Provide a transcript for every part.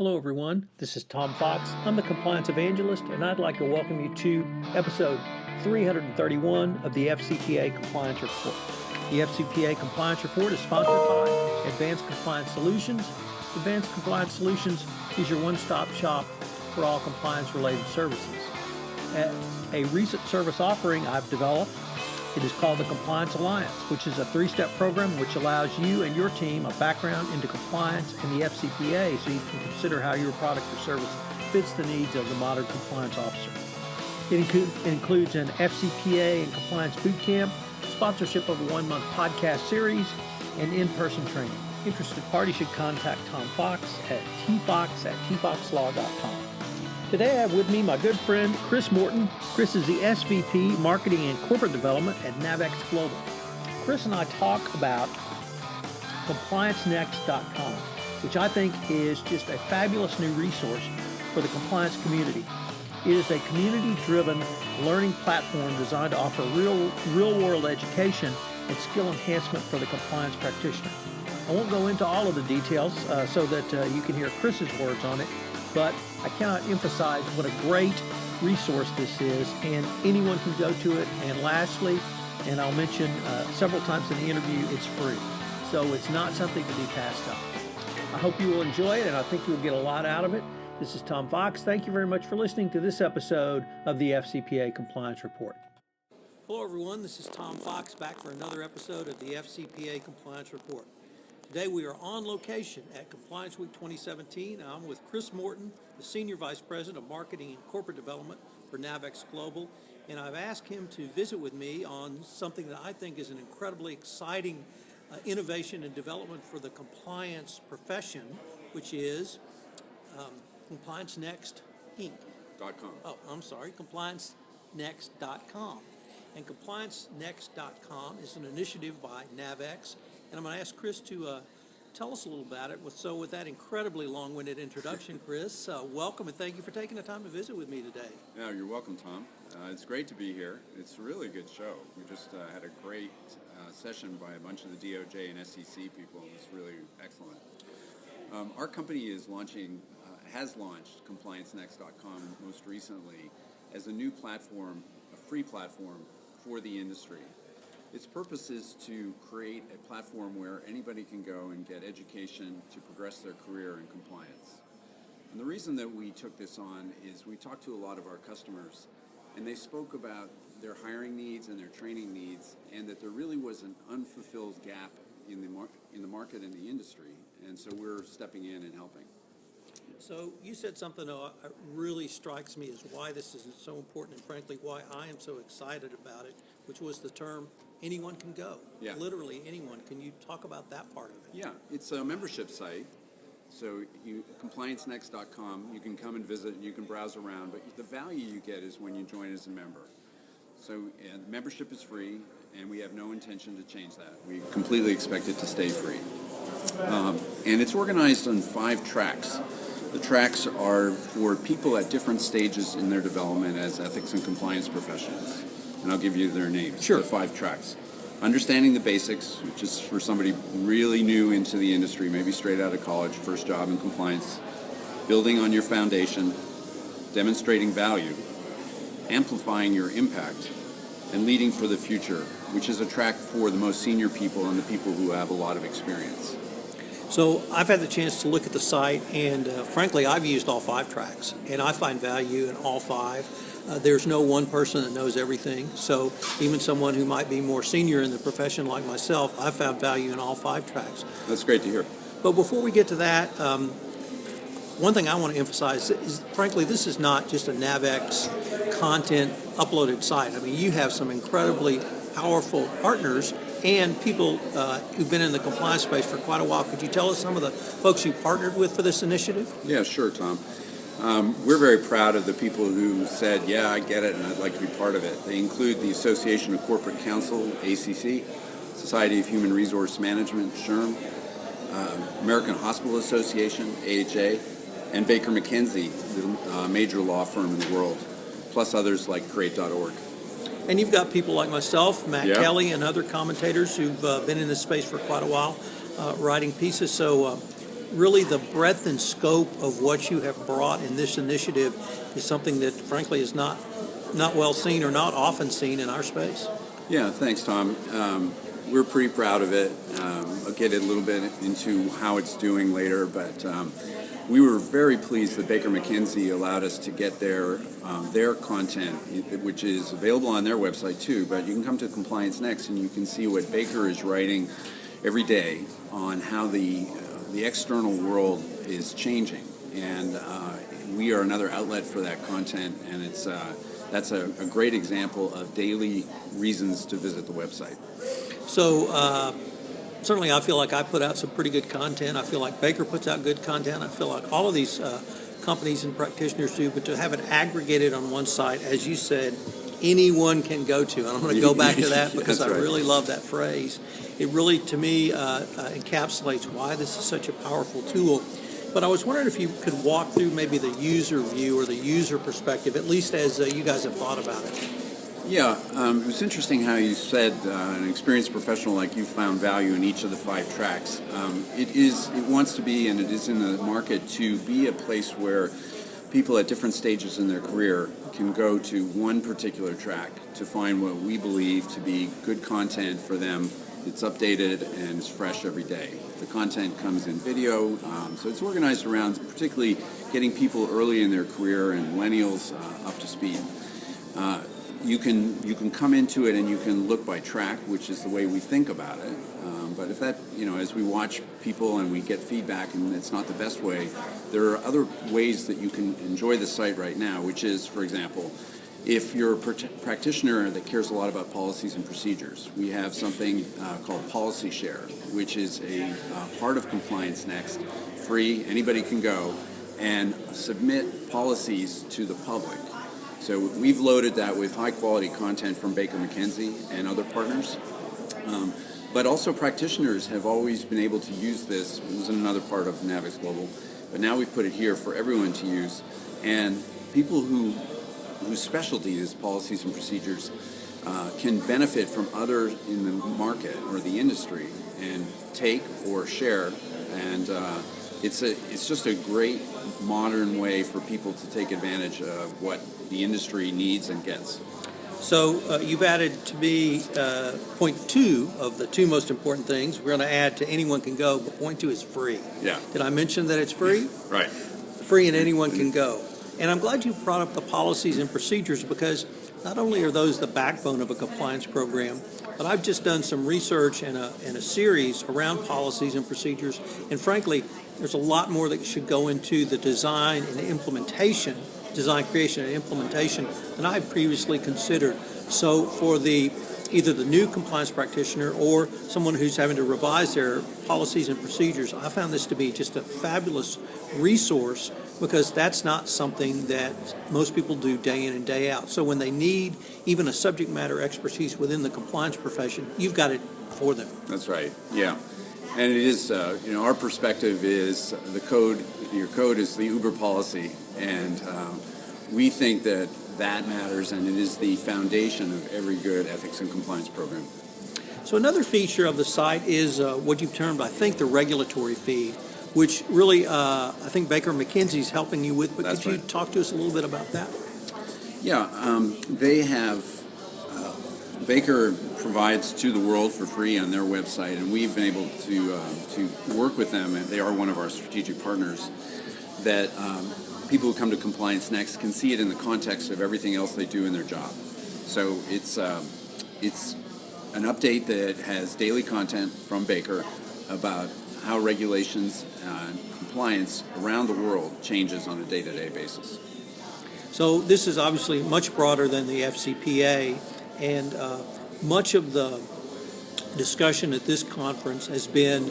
Hello everyone, this is Tom Fox. I'm the Compliance Evangelist and I'd like to welcome you to episode 331 of the FCPA Compliance Report. The FCPA Compliance Report is sponsored by Advanced Compliance Solutions. Advanced Compliance Solutions is your one-stop shop for all compliance-related services. A recent service offering I've developed, it is called the Compliance Alliance, which is a three-step program which allows you and your team a background into compliance and the FCPA so you can consider how your product or service fits the needs of the modern compliance officer. It includes an FCPA and compliance boot camp, sponsorship of a one-month podcast series, and in-person training. Interested parties should contact Tom Fox at tfox@tfoxlaw.com. Today I have with me my good friend Chris Morton. Chris is the SVP Marketing and Corporate Development at Navex Global. Chris and I talk about ComplianceNext.com, which I think is just a fabulous new resource for the compliance community. It is a community-driven learning platform designed to offer real-world education and skill enhancement for the compliance practitioner. I won't go into all of the details so that you can hear Chris's words on it, but I cannot emphasize what a great resource this is, and anyone can go to it. And lastly, and I'll mention several times in the interview, it's free. So it's not something to be passed up. I hope you will enjoy it, and I think you'll get a lot out of it. This is Tom Fox. Thank you very much for listening to this episode of the FCPA Compliance Report. Hello, everyone. This is Tom Fox back for another episode of the FCPA Compliance Report. Today we are on location at Compliance Week 2017. I'm with Chris Morton, the Senior Vice President of Marketing and Corporate Development for Navex Global, and I've asked him to visit with me on something that I think is an incredibly exciting innovation and development for the compliance profession, which is ComplianceNext Inc. ComplianceNext.com. And ComplianceNext.com is an initiative by Navex. And I'm going to ask Chris to tell us a little about it. So with that incredibly long-winded introduction, Chris, welcome and thank you for taking the time to visit with me today. Yeah, you're welcome, Tom. It's great to be here. It's a really good show. We just had a great session by a bunch of the DOJ and SEC people. It was really excellent. Our company is has launched ComplianceNext.com most recently as a new platform, a free platform for the industry. Its purpose is to create a platform where anybody can go and get education to progress their career in compliance. And the reason that we took this on is we talked to a lot of our customers, and they spoke about their hiring needs and their training needs, and that there really was an unfulfilled gap in the market and the industry. And so we're stepping in and helping. So you said something that really strikes me as why this is so important, and frankly why I am so excited about it, which was the term anyone can go. Yeah. Literally anyone. Can you talk about that part of it? Yeah, it's a membership site. So ComplianceNext.com, you can come and visit and you can browse around, but the value you get is when you join as a member. So membership is free, and we have no intention to change that. We completely expect it to stay free. And it's organized on 5 tracks. The tracks are for people at different stages in their development as ethics and compliance professionals. And I'll give you their names. Sure. The 5 tracks. Understanding the basics, which is for somebody really new into the industry, maybe straight out of college, first job in compliance. Building on your foundation, demonstrating value, amplifying your impact, and leading for the future, which is a track for the most senior people and the people who have a lot of experience. So I've had the chance to look at the site, and frankly, I've used all 5 tracks, and I find value in all 5. There's no one person that knows everything, so even someone who might be more senior in the profession like myself, I've found value in all 5 tracks. That's great to hear. But before we get to that, one thing I want to emphasize is, frankly, this is not just a Navex content uploaded site. I mean, you have some incredibly powerful partners and people who've been in the compliance space for quite a while. Could you tell us some of the folks you partnered with for this initiative? Yeah, sure, Tom. We're very proud of the people who said, yeah, I get it, and I'd like to be part of it. They include the Association of Corporate Counsel, ACC, Society of Human Resource Management, SHRM, American Hospital Association, AHA, and Baker McKenzie, the major law firm in the world, plus others like Create.org. And you've got people like myself, Matt Kelly, and other commentators who've been in this space for quite a while, writing pieces. So really the breadth and scope of what you have brought in this initiative is something that, frankly, is not well seen or not often seen in our space. Yeah, thanks, Tom. We're pretty proud of it. I'll get a little bit into how it's doing later, but we were very pleased that Baker McKenzie allowed us to get their content, which is available on their website too. But you can come to Compliance Next and you can see what Baker is writing every day on how the external world is changing, and we are another outlet for that content, and that's a great example of daily reasons to visit the website. So certainly I feel like I put out some pretty good content. I feel like Baker puts out good content. I feel like all of these companies and practitioners do, but to have it aggregated on one site, as you said, anyone can go to. And I'm going to go back to that because That's right. I really love that phrase. It really, to me, encapsulates why this is such a powerful tool. But I was wondering if you could walk through maybe the user view or the user perspective, at least as you guys have thought about it. Yeah, it was interesting how you said an experienced professional like you found value in each of the 5 tracks. It wants to be, and it is in the market to be a place where people at different stages in their career can go to one particular track to find what we believe to be good content for them. It's updated and it's fresh every day. The content comes in video, so it's organized around particularly getting people early in their career and millennials up to speed. You can come into it and you can look by track, which is the way we think about it. But if that, as we watch people and we get feedback and it's not the best way, there are other ways that you can enjoy the site right now, which is, for example, if you're a practitioner that cares a lot about policies and procedures, we have something called Policy Share, which is a part of Compliance Next, free, anybody can go, and submit policies to the public. So we've loaded that with high-quality content from Baker McKenzie and other partners. But also practitioners have always been able to use this. It was in another part of Navex Global, but now we've put it here for everyone to use. And people whose specialty is policies and procedures can benefit from others in the market or the industry and take or share. And it's just a great modern way for people to take advantage of what the industry needs and gets. So you've added to me point 2 of the 2 most important things. We're going to add to anyone can go, but point 2 is free. Yeah. Did I mention that it's free? Right. Free and anyone can go. And I'm glad you brought up the policies and procedures because not only are those the backbone of a compliance program, but I've just done some research and a series around policies and procedures. And frankly, there's a lot more that should go into the design and implementation, design, creation, and implementation than I had previously considered. So for either the new compliance practitioner or someone who's having to revise their policies and procedures, I found this to be just a fabulous resource because that's not something that most people do day in and day out. So when they need even a subject matter expertise within the compliance profession, you've got it for them. That's right, yeah. And it is, our perspective is your code is the Uber policy, and we think that matters, and it is the foundation of every good ethics and compliance program. So another feature of the site is what you've termed, I think, the regulatory feed, which really I think Baker McKenzie's helping you with, but That's could you right. talk to us a little bit about that? Yeah, they have, Baker provides to the world for free on their website, and we've been able to work with them, and they are one of our strategic partners, that people who come to Compliance Next can see it in the context of everything else they do in their job. So it's an update that has daily content from Baker about how regulations and compliance around the world changes on a day-to-day basis. So this is obviously much broader than the FCPA, and much of the discussion at this conference has been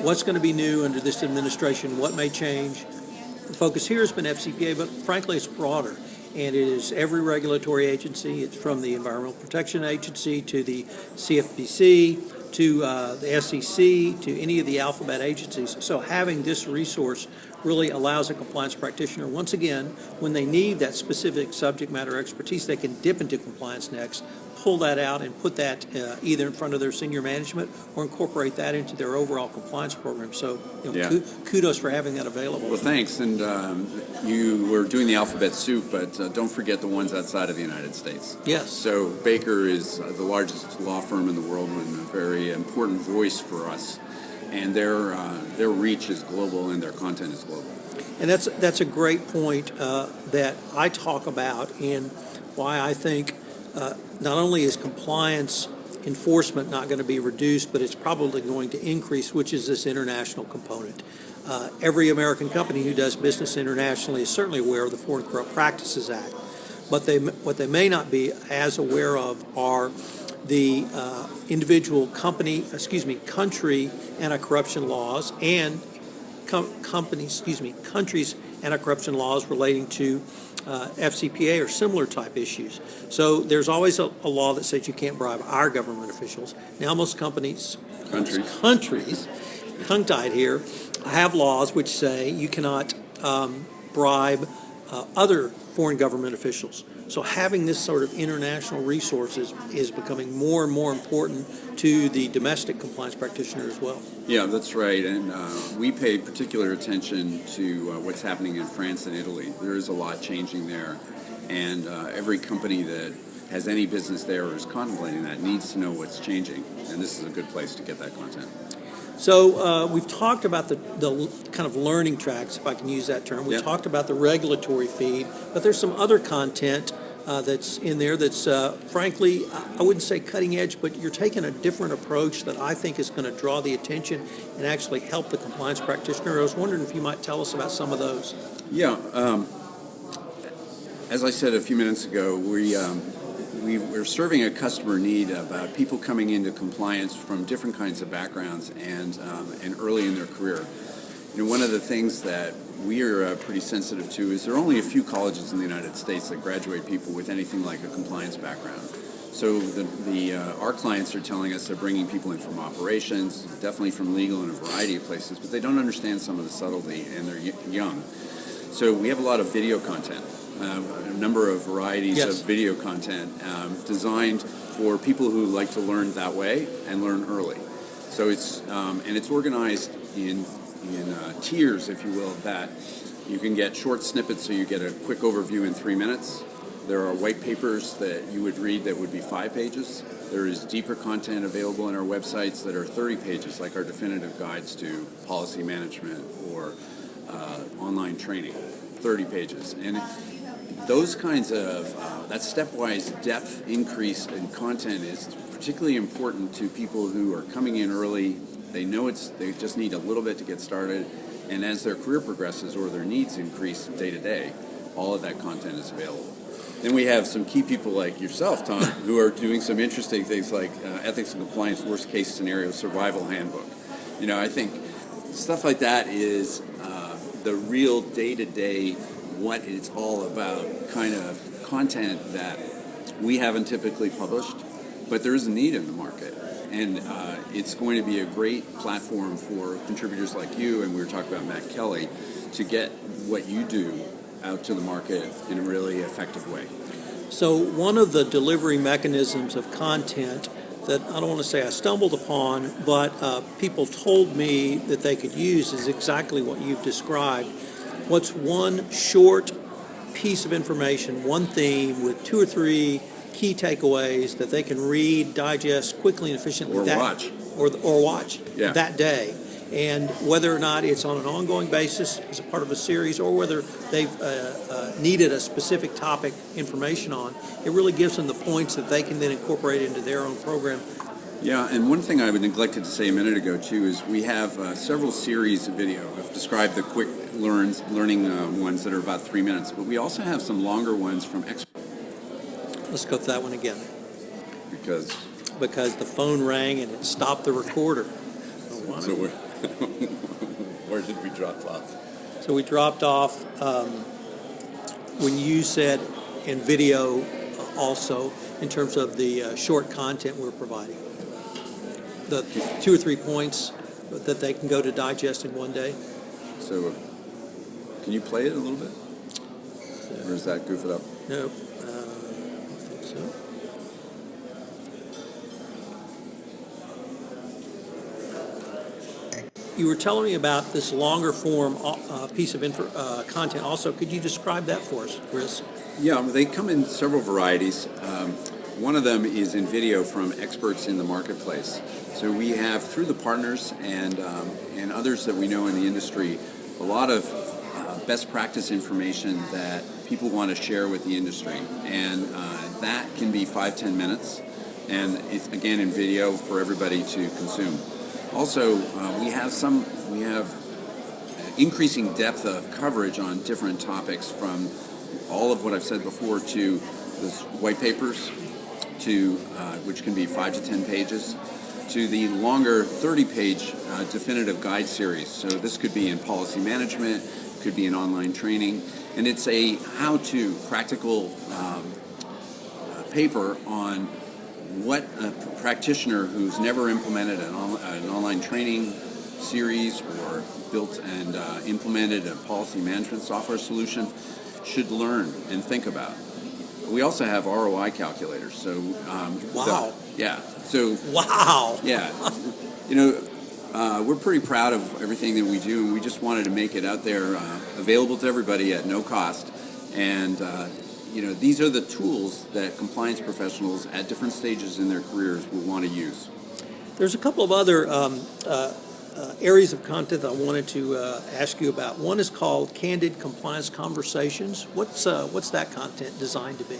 what's going to be new under this administration, what may change. The focus here has been FCPA, but frankly it's broader, and it is every regulatory agency. It's from the Environmental Protection Agency to the CFPC to the SEC to any of the alphabet agencies. So having this resource really allows a compliance practitioner, once again, when they need that specific subject matter expertise, they can dip into Compliance Next, pull that out and put that either in front of their senior management or incorporate that into their overall compliance program. So kudos for having that available. Well, thanks. And you were doing the alphabet soup, but don't forget the ones outside of the United States. Yes. So Baker is the largest law firm in the world and a very important voice for us. And their reach is global and their content is global. And that's a great point that I talk about, and why I think not only is compliance enforcement not going to be reduced, but it's probably going to increase, which is this international component. Every American company who does business internationally is certainly aware of the Foreign Corrupt Practices Act, but what they may not be as aware of are the individual country anti-corruption laws and countries anti-corruption laws relating to FCPA or similar type issues. So there's always a law that says you can't bribe our government officials. Now most countries, tongue-tied here, have laws which say you cannot bribe other foreign government officials. So having this sort of international resources is becoming more and more important to the domestic compliance practitioner as well. Yeah, that's right. And we pay particular attention to what's happening in France and Italy. There is a lot changing there. And every company that has any business there or is contemplating that needs to know what's changing. And this is a good place to get that content. So we've talked about the kind of learning tracks, if I can use that term. We've talked about the regulatory feed, but there's some other content that's in there that's, frankly, I wouldn't say cutting edge, but you're taking a different approach that I think is going to draw the attention and actually help the compliance practitioner. I was wondering if you might tell us about some of those. Yeah. As I said a few minutes ago, we're serving a customer need about people coming into compliance from different kinds of backgrounds and early in their career. You know, one of the things that we are pretty sensitive to is there are only a few colleges in the United States that graduate people with anything like a compliance background. So our clients are telling us they're bringing people in from operations, definitely from legal and a variety of places, but they don't understand some of the subtlety and they're young. So we have a lot of video content. A number of varieties of video content designed for people who like to learn that way and learn early. So it's organized in tiers, if you will, that you can get short snippets, so you get a quick overview in 3 minutes. There are white papers that you would read that would be 5 pages. There is deeper content available on our websites that are 30 pages, like our definitive guides to policy management or online training, 30 pages. And those kinds of, that stepwise depth increase in content is particularly important to people who are coming in early. They know they just need a little bit to get started, and as their career progresses or their needs increase day to day, all of that content is available. Then we have some key people like yourself, Tom, who are doing some interesting things like Ethics and Compliance Worst Case Scenario Survival Handbook. You know, I think stuff like that is the real day-to-day what it's all about kind of content that we haven't typically published, but there is a need in the market. And it's going to be a great platform for contributors like you, and we were talking about Matt Kelly, to get what you do out to the market in a really effective way. So one of the delivery mechanisms of content that I don't want to say I stumbled upon, but people told me that they could use is exactly what you've described. What's one short piece of information, one theme with 2 or 3 key takeaways that they can read, digest quickly and efficiently, or watch that day, and whether or not it's on an ongoing basis as a part of a series or whether they've needed a specific topic information on, it really gives them the points that they can then incorporate into their own program. Yeah, and one thing I neglected to say a minute ago too is we have several series of video. I've described the quick learning ones that are about 3 minutes, but we also have some longer ones from experts. Let's go to that one again. Because the phone rang and it stopped the recorder. So where did we drop off? So we dropped off when you said in video also in terms of the short content we're providing. The 2 or 3 points that they can go to digest in one day. So can you play it a little bit? Or does that goof it up? No. I don't think so. You were telling me about this longer form piece of content also. Could you describe that for us, Chris? Yeah, they come in several varieties. One of them is in video from experts in the marketplace. So we have, through the partners and others that we know in the industry, a lot of best practice information that people want to share with the industry. And that can be 5-10 minutes. And it's, again, in video for everybody to consume. Also, we have increasing depth of coverage on different topics, from all of what I've said before to the white papers, to which can be 5 to 10 pages, to the longer 30-page definitive guide series. So this could be in policy management, could be in online training, and it's a how-to practical paper on what a practitioner who's never implemented an online training series or built and implemented a policy management software solution should learn and think about. We also have ROI calculators. So wow. Wow. Yeah. We're pretty proud of everything that we do, and we just wanted to make it out there, available to everybody at no cost. And these are the tools that compliance professionals at different stages in their careers will want to use. There's a couple of other areas of content I wanted to ask you about. One is called Candid Compliance Conversations. What's that content designed to be?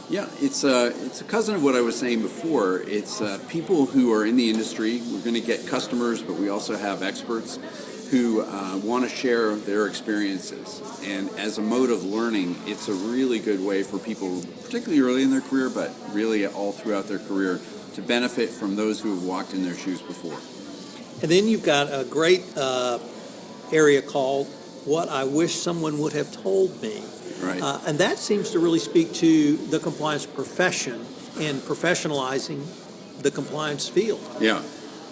Yeah, it's a cousin of what I was saying before. It's people who are in the industry. We're going to get customers, but we also have experts who want to share their experiences. And as a mode of learning, it's a really good way for people, particularly early in their career, but really all throughout their career, to benefit from those who have walked in their shoes before. And then you've got a great area called What I Wish Someone Would Have Told Me. Right. And that seems to really speak to the compliance profession and professionalizing the compliance field. Yeah.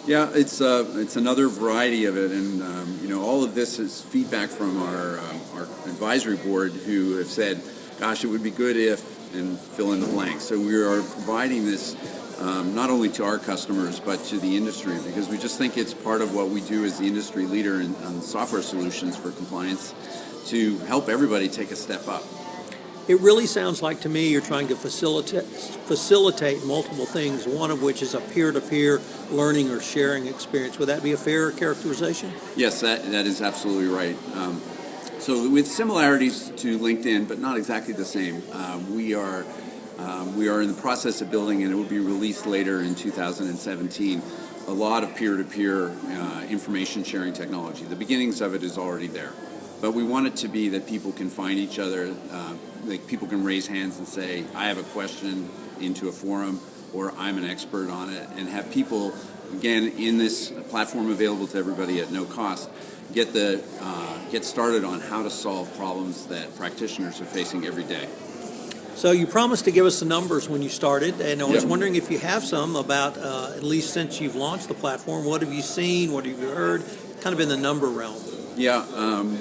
Yeah, it's another variety of it, and all of this is feedback from our advisory board, who have said, "Gosh, it would be good if," and fill in the blank. So we are providing this not only to our customers but to the industry, because we just think it's part of what we do as the industry leader in software solutions for compliance, to help everybody take a step up. It really sounds like to me you're trying to facilitate multiple things, one of which is a peer-to-peer learning or sharing experience. Would that be a fair characterization? Yes, that is absolutely right. So with similarities to LinkedIn, but not exactly the same, we are in the process of building, and it will be released later in 2017, a lot of peer-to-peer information sharing technology. The beginnings of it is already there. But we want it to be that people can find each other, like people can raise hands and say, I have a question, into a forum, or I'm an expert on it, and have people, again, in this platform available to everybody at no cost, get started on how to solve problems that practitioners are facing every day. So you promised to give us the numbers when you started, and I was wondering if you have some about, at least since you've launched the platform, what have you seen, what have you heard, kind of in the number realm? Yeah,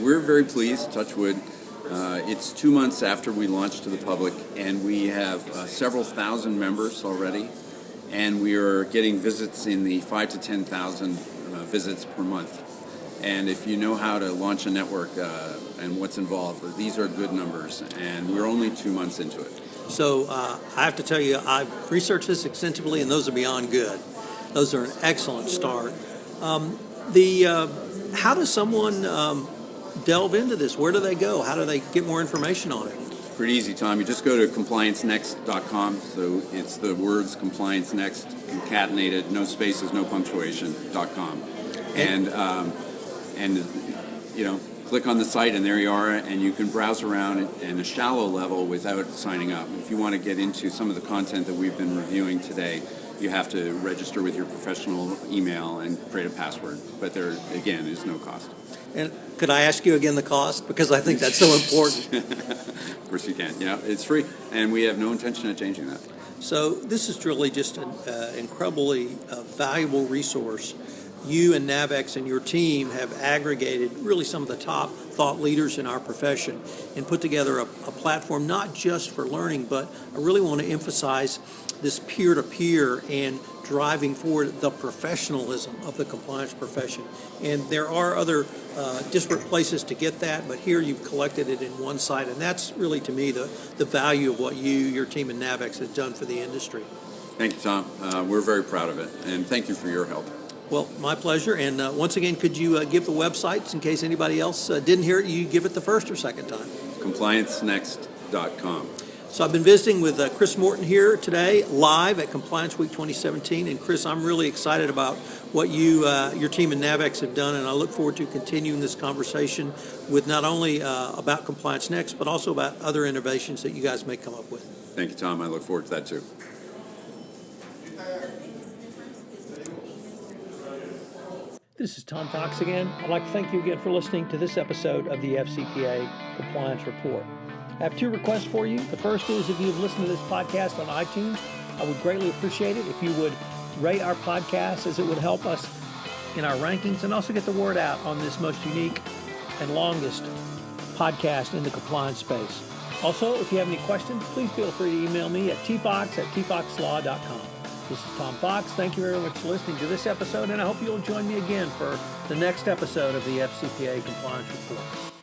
we're very pleased, touch wood. It's 2 months after we launched to the public, and we have several thousand members already, and we are getting visits in the 5,000 to 10,000 visits per month. And if you know how to launch a network and what's involved, these are good numbers, and we're only 2 months into it. So I have to tell you, I've researched this extensively, and those are beyond good. Those are an excellent start. How does someone delve into this? Where do they go? How do they get more information on it? Pretty easy, Tom. You just go to compliancenext.com. So it's the words compliance next, concatenated, no spaces, no punctuation.com. And click on the site, and there you are, and you can browse around in a shallow level without signing up. If you want to get into some of the content that we've been reviewing today, you have to register with your professional email and create a password. But there, again, is no cost. And could I ask you again the cost? Because I think that's so important. Of course you can. Yeah, it's free, and we have no intention of changing that. So this is really just an incredibly valuable resource you and Navex and your team have aggregated really some of the top thought leaders in our profession and put together a platform not just for learning, but I really want to emphasize this peer-to-peer and driving forward the professionalism of the compliance profession. And there are other disparate places to get that, but here you've collected it in one site, and that's really, to me, the value of what your team in Navex has done for the industry. Thank you, Tom. We're very proud of it, and thank you for your help. Well, my pleasure. And once again, could you give the websites in case anybody else didn't hear it? You give it the first or second time. ComplianceNext.com. So I've been visiting with Chris Morton here today, live at Compliance Week 2017. And Chris, I'm really excited about what your team in Navex have done, and I look forward to continuing this conversation with not only about Compliance Next, but also about other innovations that you guys may come up with. Thank you, Tom. I look forward to that too. This is Tom Fox again. I'd like to thank you again for listening to this episode of the FCPA Compliance Report. I have two requests for you. The first is if you've listened to this podcast on iTunes, I would greatly appreciate it if you would rate our podcast, as it would help us in our rankings and also get the word out on this most unique and longest podcast in the compliance space. Also, if you have any questions, please feel free to email me at tfox@tfoxlaw.com. This is Tom Fox. Thank you very much for listening to this episode, and I hope you'll join me again for the next episode of the FCPA Compliance Report.